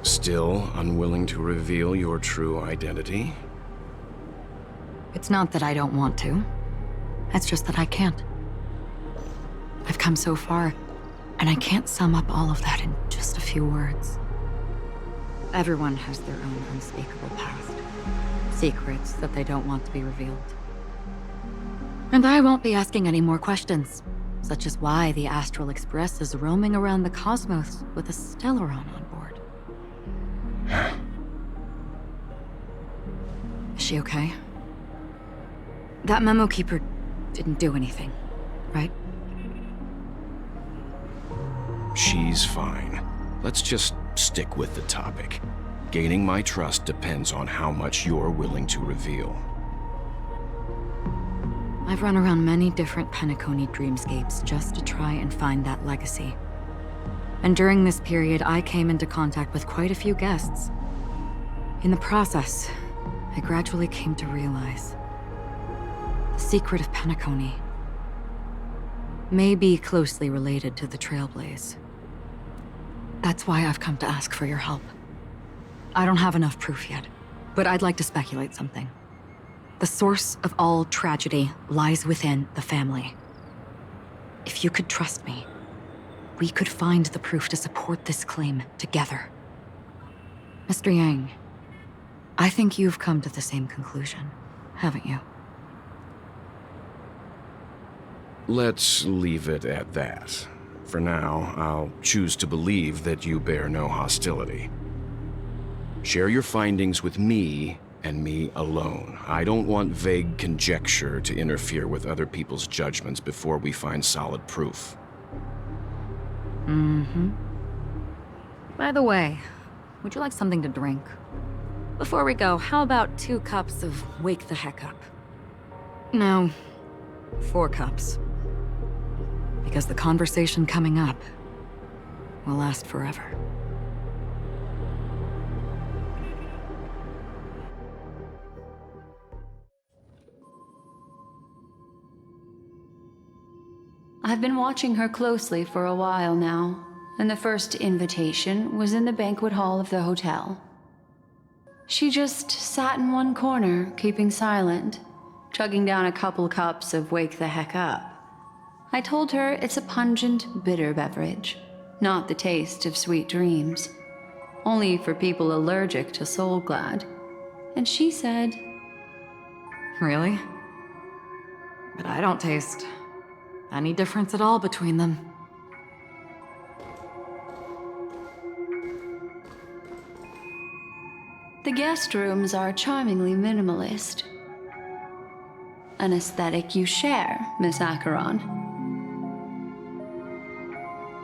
Speaker 8: Still unwilling to reveal your true identity?
Speaker 5: It's not that I don't want to. It's just that I can't. I've come so far, and I can't sum up all of that in just a few words. Everyone has their own unspeakable past. Secrets that they don't want to be revealed. And I won't be asking any more questions, such as why the Astral Express is roaming around the cosmos with a Stellaron on board. Is she okay? That memo keeper didn't do anything, right?
Speaker 8: She's fine. Let's just stick with the topic. Gaining my trust depends on how much you're willing to reveal.
Speaker 5: I've run around many different Penacony dreamscapes just to try and find that legacy. And during this period, I came into contact with quite a few guests. In the process, I gradually came to realize the secret of Penacony may be closely related to the Trailblaze. That's why I've come to ask for your help. I don't have enough proof yet, but I'd like to speculate something. The source of all tragedy lies within the family. If you could trust me, we could find the proof to support this claim together. Mr. Yang, I think you've come to the same conclusion, haven't you?
Speaker 8: Let's leave it at that. For now, I'll choose to believe that you bear no hostility. Share your findings with me and me alone. I don't want vague conjecture to interfere with other people's judgments before we find solid proof.
Speaker 5: By the way, would you like something to drink? Before we go, how about 2 cups of Wake the Heck Up? No, 4 cups. Because the conversation coming up will last forever.
Speaker 2: I've been watching her closely for a while now, and the first invitation was in the banquet hall of the hotel. She just sat in one corner, keeping silent, chugging down a couple cups of Wake the Heck Up. I told her it's a pungent, bitter beverage, not the taste of sweet dreams, only for people allergic to Soulglad. And she said,
Speaker 5: Really? But I don't taste any difference at all between them.
Speaker 2: the guest rooms are charmingly minimalist. An aesthetic you share, Miss Acheron.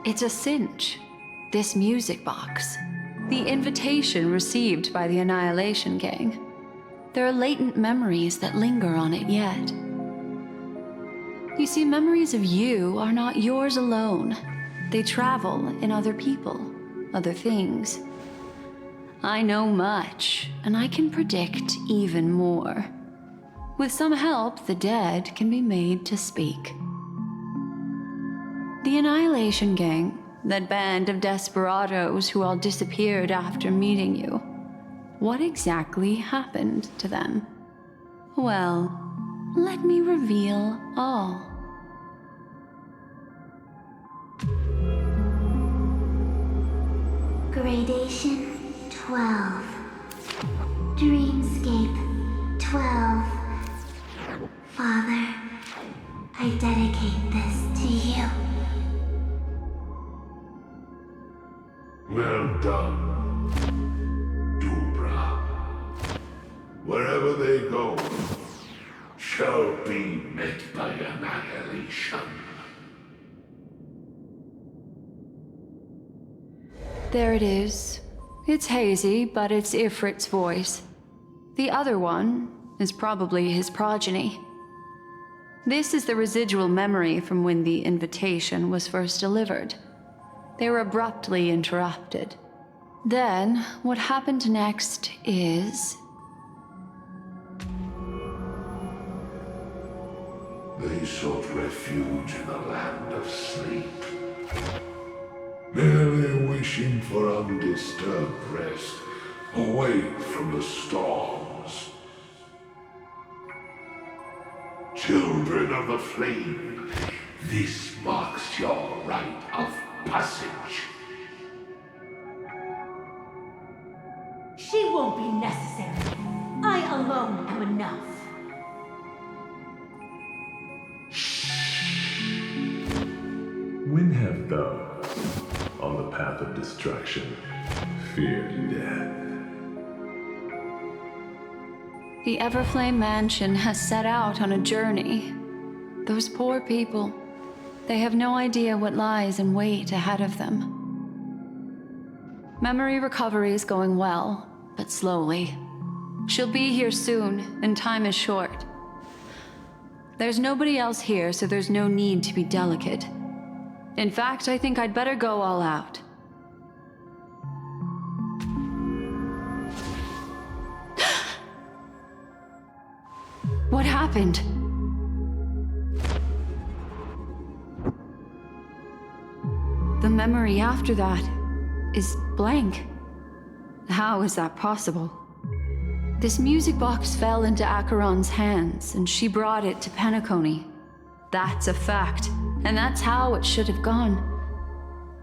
Speaker 2: It's a cinch, this music box. The invitation received by the Annihilation Gang. There are latent memories that linger on it yet. You see, memories of you are not yours alone. They travel in other people, other things. I know much, and I can predict even more. With some help, the dead can be made to speak. The Annihilation Gang, that band of desperados who all disappeared after meeting you. What exactly happened to them? Well, let me reveal all.
Speaker 11: Gradation 12. Dreamscape 12. Father, I dedicate this to you.
Speaker 4: Well done, Dubra. Wherever they go, shall be met by annihilation.
Speaker 2: There it is. It's hazy, but it's Ifrit's voice. The other one is probably his progeny. This is the residual memory from when the invitation was first delivered. They were abruptly interrupted. Then, what happened next is...
Speaker 4: They sought refuge in the land of sleep, merely wishing for undisturbed rest, away from the storms. Children of the flame, this marks your rite of passage.
Speaker 11: She won't be necessary. I alone am enough.
Speaker 4: path of destruction. Fear death.
Speaker 2: The Everflame Mansion has set out on a journey. Those poor people, they have no idea what lies in wait ahead of them. Memory recovery is going well, but slowly. She'll be here soon, and time is short. There's nobody else here, so there's no need to be delicate. In fact, I think I'd better go all out. What happened? The memory after that is blank. How is that possible? This music box fell into Acheron's hands, and she brought it to Penacony. That's a fact, and that's how it should have gone.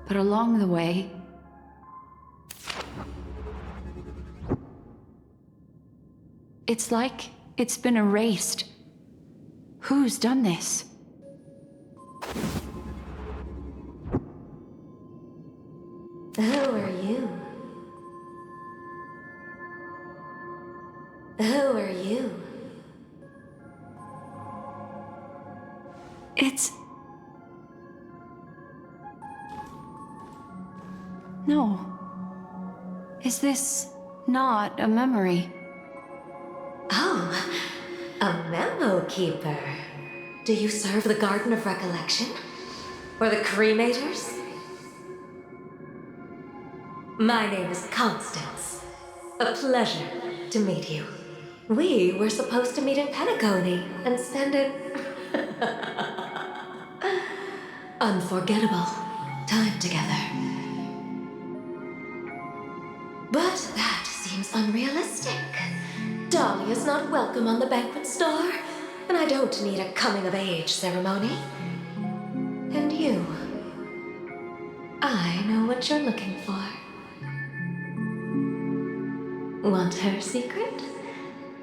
Speaker 2: But along the way... it's like it's been erased. Who's done this?
Speaker 11: Who are you? Who are you?
Speaker 2: It's... no. Is this not a memory?
Speaker 11: Oh, a memo keeper. Do you serve the Garden of Recollection? Or the Cremators? My name is Constance. A pleasure to meet you. We were supposed to meet in Penacony and spend an unforgettable time together. But that seems unrealistic. Dolly is not welcome on the banquet store, and I don't need a coming-of-age ceremony. And you, I know what you're looking for. Want her secret?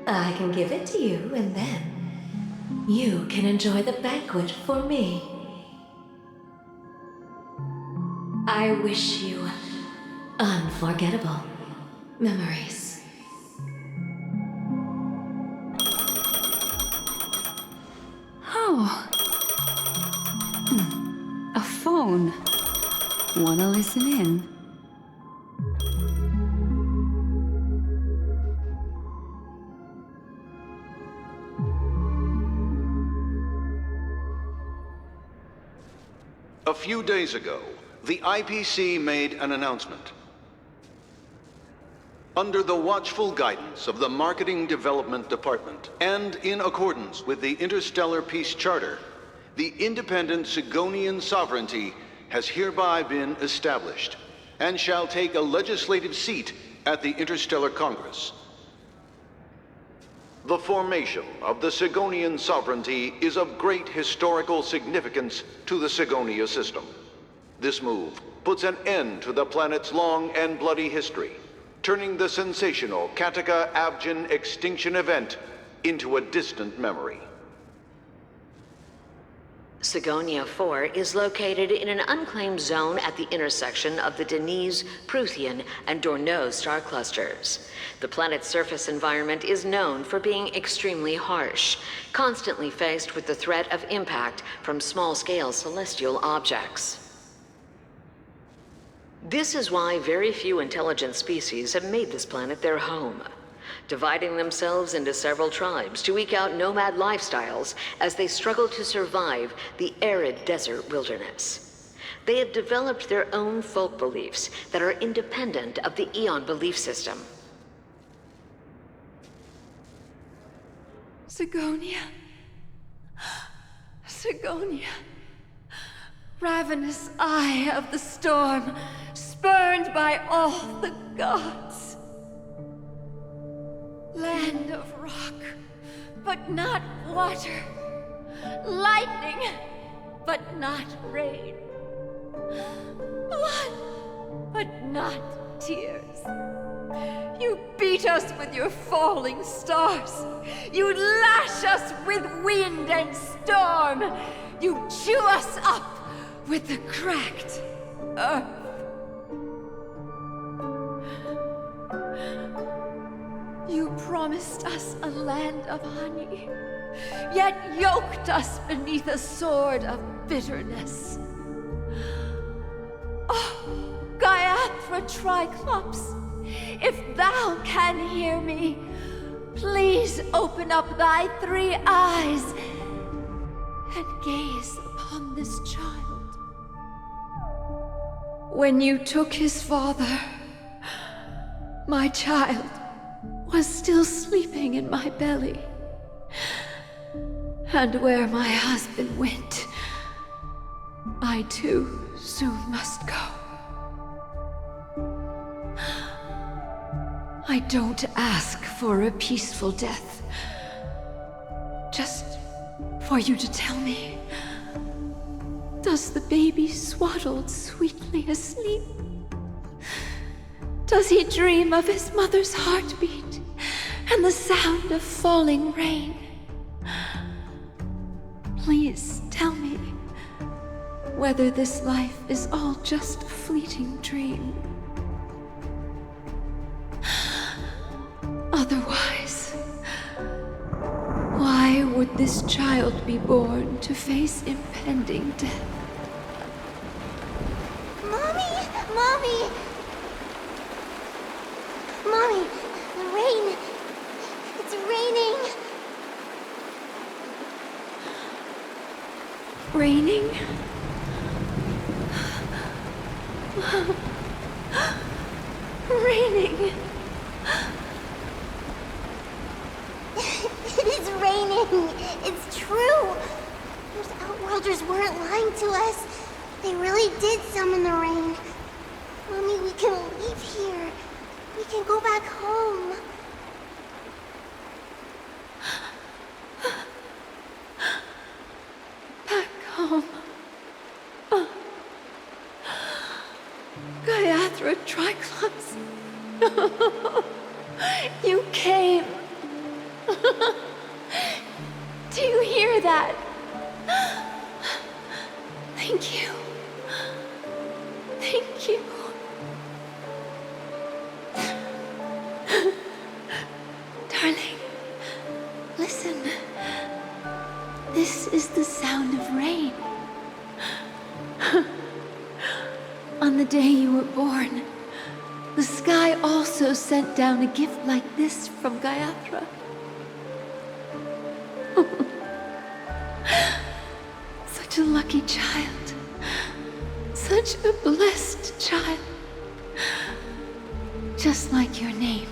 Speaker 11: I can give it to you, and then you can enjoy the banquet for me. I wish you unforgettable memories.
Speaker 2: Oh. A phone. Wanna listen in?
Speaker 12: A few days ago, the IPC made an announcement. Under the watchful guidance of the Marketing Development Department, and in accordance with the Interstellar Peace Charter, the independent Sigonian sovereignty has hereby been established, and shall take a legislative seat at the Interstellar Congress. The formation of the Sigonian sovereignty is of great historical significance to the Sigonia system. This move puts an end to the planet's long and bloody history, turning the sensational Kataka-Abjin extinction event into a distant memory.
Speaker 13: Sigonia 4 is located in an unclaimed zone at the intersection of the Denise, Prothean, and Dorneau star clusters. The planet's surface environment is known for being extremely harsh, constantly faced with the threat of impact from small-scale celestial objects. This is why very few intelligent species have made this planet their home, dividing themselves into several tribes to eke out nomad lifestyles as they struggle to survive the arid desert wilderness. They have developed their own folk beliefs that are independent of the Eon belief system.
Speaker 2: Sigonia. Sigonia. Ravenous eye of the storm, spurned by all the gods. Land of rock, but not water. Lightning, but not rain. Blood, but not tears. You beat us with your falling stars. You lash us with wind and storm. You chew us up with the cracked earth.
Speaker 14: You promised us a land of honey, yet yoked us beneath a sword of bitterness. Oh, Gaiathra Triclops, if thou can hear me, please open up thy 3 eyes and gaze upon this child. When you took his father, my child was still sleeping in my belly. And where my husband went, I too soon must go. I don't ask for a peaceful death. Just for you to tell me, does the baby swaddled sweetly asleep? Does he dream of his mother's heartbeat and the sound of falling rain? Please tell me whether this life is all just a fleeting dream. Otherwise, why would this child be born to face impending death?
Speaker 7: Mommy! Mommy! Mommy, the rain. It's raining.
Speaker 14: Raining? Raining.
Speaker 7: It is raining. It's true. Those Outworlders weren't lying to us. They really did summon the rain. Mommy, we can leave here. We can go back home.
Speaker 14: Back home. Gaiathra Triclops. You came. Do you hear that? Thank you. Thank you. Darling, listen. This is the sound of rain. On the day you were born, the sky also sent down a gift like this from Gaiathra. Such a lucky child. Such a blessed child. Just like your name.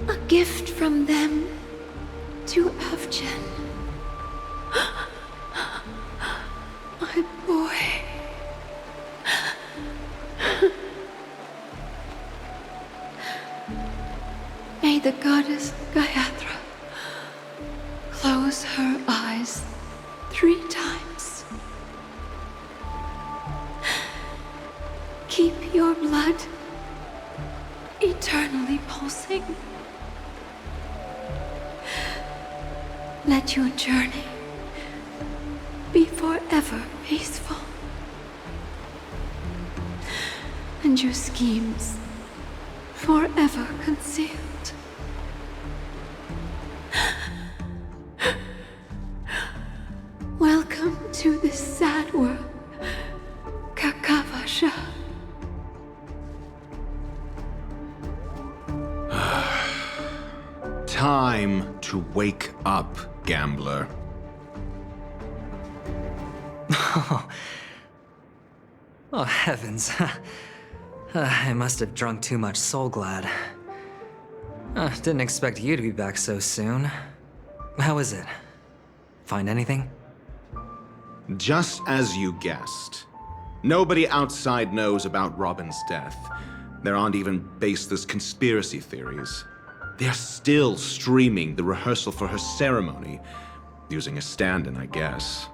Speaker 14: A gift from them to Avgen. My boy. May the goddess Gaiathra close her eyes 3 times. Keep your blood eternally pulsing. Let your journey be forever peaceful. And your schemes forever concealed. Welcome to this sad world, Kakavasha.
Speaker 15: Time to wake up, gambler.
Speaker 1: Oh, heavens. I must have drunk too much Soul Glad. Didn't expect you to be back so soon. How is it? Find anything?
Speaker 15: Just as you guessed. Nobody outside knows about Robin's death. There aren't even baseless conspiracy theories. They're still streaming the rehearsal for her ceremony, using a stand-in, I guess.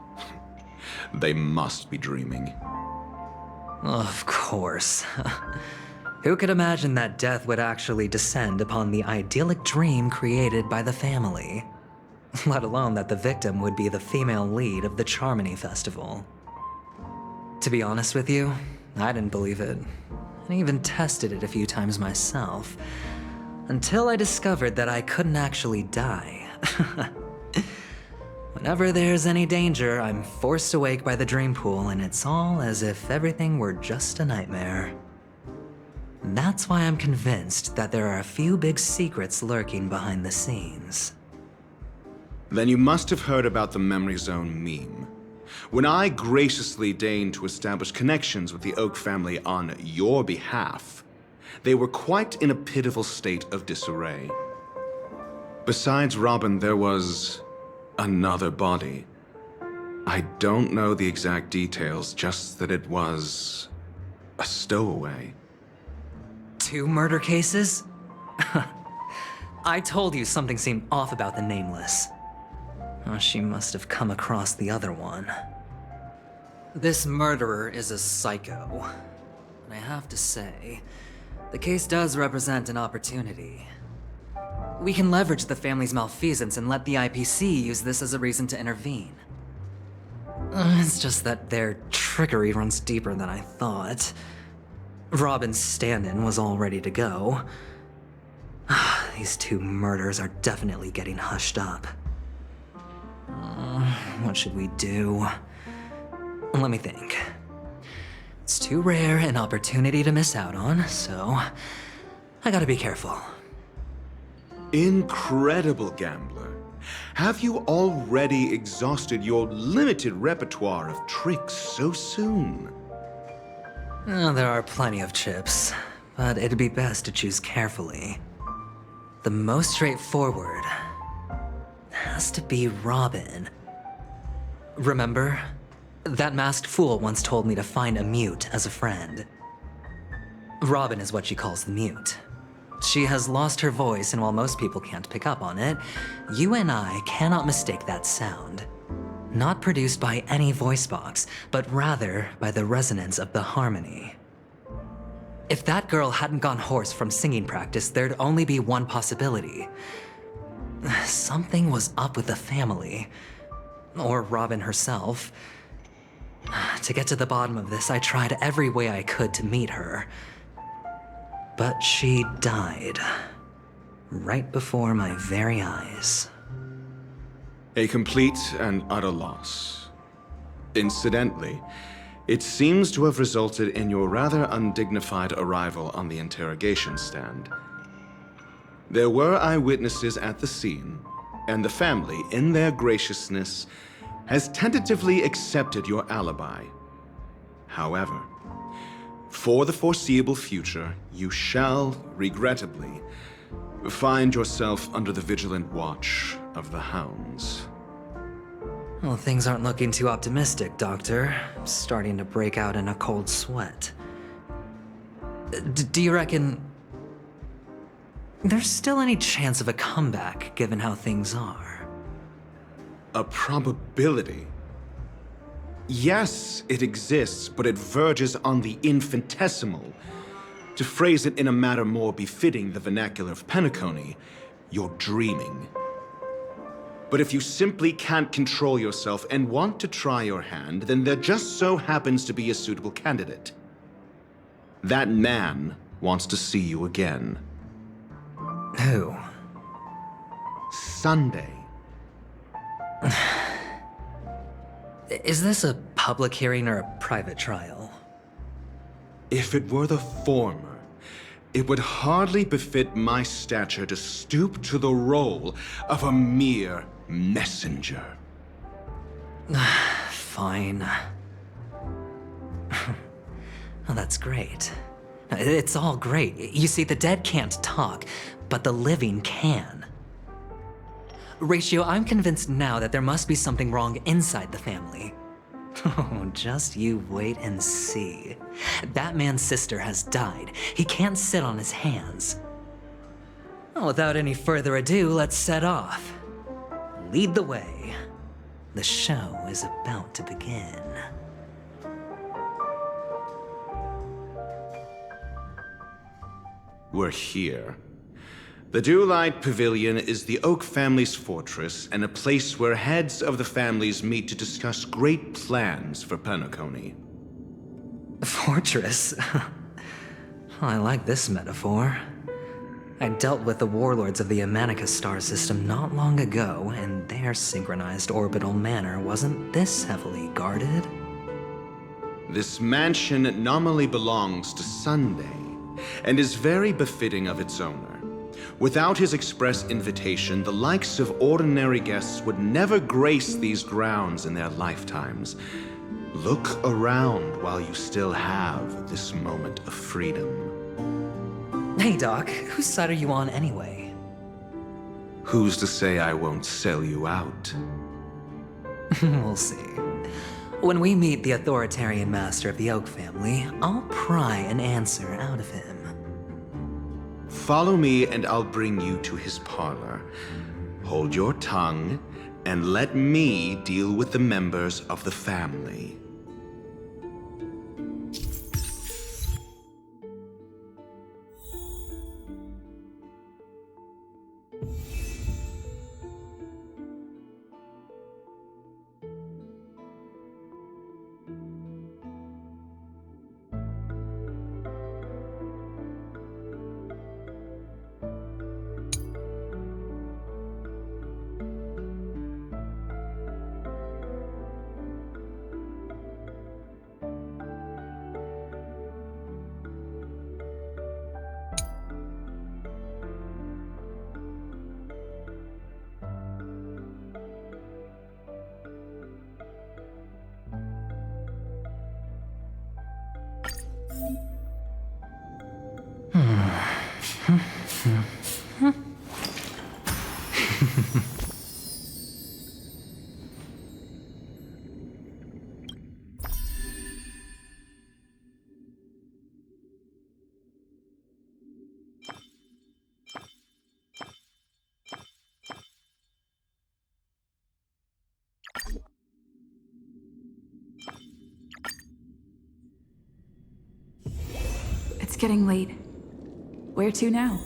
Speaker 15: They must be dreaming.
Speaker 1: Of course. Who could imagine that death would actually descend upon the idyllic dream created by the family? Let alone that the victim would be the female lead of the Charmony Festival. To be honest with you, I didn't believe it. and even tested it a few times myself, until I discovered that I couldn't actually die. Whenever there's any danger, I'm forced awake by the dream pool, and it's all as if everything were just a nightmare. That's why I'm convinced that there are a few big secrets lurking behind the scenes.
Speaker 15: Then you must have heard about the Memory Zone meme. When I graciously deigned to establish connections with the Oak family on your behalf, they were quite in a pitiful state of disarray. Besides Robin, there was another body. I don't know the exact details, just that it was a stowaway.
Speaker 1: 2 murder cases? I told you something seemed off about the Nameless. Oh, she must have come across the other one. This murderer is a psycho. And I have to say, the case does represent an opportunity. We can leverage the family's malfeasance and let the IPC use this as a reason to intervene. It's just that their trickery runs deeper than I thought. Robin's stand-in was all ready to go. These 2 murders are definitely getting hushed up. What should we do? Let me think. It's too rare an opportunity to miss out on, so I gotta be careful.
Speaker 15: Incredible gambler. Have you already exhausted your limited repertoire of tricks so soon?
Speaker 1: There are plenty of chips, but it'd be best to choose carefully. The most straightforward has to be Robin. Remember? That masked fool once told me to find a mute as a friend. Robin is what she calls the mute. She has lost her voice, and while most people can't pick up on it, you and I cannot mistake that sound. Not produced by any voice box, but rather by the resonance of the harmony. If that girl hadn't gone hoarse from singing practice, there'd only be one possibility. Something was up with the family. Or Robin herself. To get to the bottom of this, I tried every way I could to meet her. But she died. Right before my very eyes.
Speaker 15: A complete and utter loss. Incidentally, it seems to have resulted in your rather undignified arrival on the interrogation stand. There were eyewitnesses at the scene, and the family, in their graciousness, has tentatively accepted your alibi. However, for the foreseeable future, you shall, regrettably, find yourself under the vigilant watch of the hounds.
Speaker 1: Well, things aren't looking too optimistic, Doctor. I'm starting to break out in a cold sweat. Do you reckon there's still any chance of a comeback, given how things are?
Speaker 15: A probability? Yes, it exists, but it verges on the infinitesimal. To phrase it in a manner more befitting the vernacular of Penacony, you're dreaming. But if you simply can't control yourself and want to try your hand, then there just so happens to be a suitable candidate. That man wants to see you again.
Speaker 1: Who?
Speaker 15: Sunday.
Speaker 1: Is this a public hearing or a private trial?
Speaker 15: If it were the former, it would hardly befit my stature to stoop to the role of a mere messenger.
Speaker 1: Fine. Oh, that's great. It's all great. You see, the dead can't talk, but the living can. Ratio, I'm convinced now that there must be something wrong inside the family. Oh, just you wait and see. That man's sister has died. He can't sit on his hands. Well, without any further ado, let's set off. Lead the way. The show is about to begin.
Speaker 15: We're here. The Dewlight Pavilion is the Oak family's fortress and a place where heads of the families meet to discuss great plans for Penacony.
Speaker 1: Fortress? I like this metaphor. I dealt with the warlords of the Amanicus star system not long ago, and their synchronized orbital manor wasn't this heavily guarded.
Speaker 15: This mansion nominally belongs to Sunday, and is very befitting of its owner. Without his express invitation, the likes of ordinary guests would never grace these grounds in their lifetimes. Look around while you still have this moment of freedom.
Speaker 1: Hey, Doc, whose side are you on anyway?
Speaker 15: Who's to say I won't sell you out?
Speaker 1: We'll see. When we meet the authoritarian master of the Oak family, I'll pry an answer out of him.
Speaker 15: Follow me and I'll bring you to his parlor. Hold your tongue and let me deal with the members of the family.
Speaker 9: It's getting late. Where to now?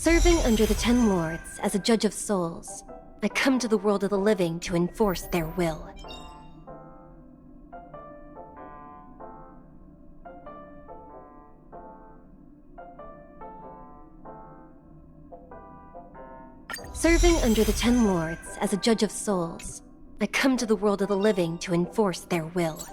Speaker 11: Serving under the Ten Lords as a judge of souls, I come to the world of the living to enforce their will. Serving under the Ten Lords as a judge of souls, I come to the world of the living to enforce their will.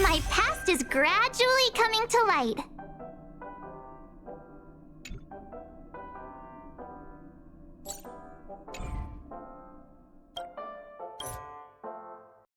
Speaker 7: My past is gradually coming to light.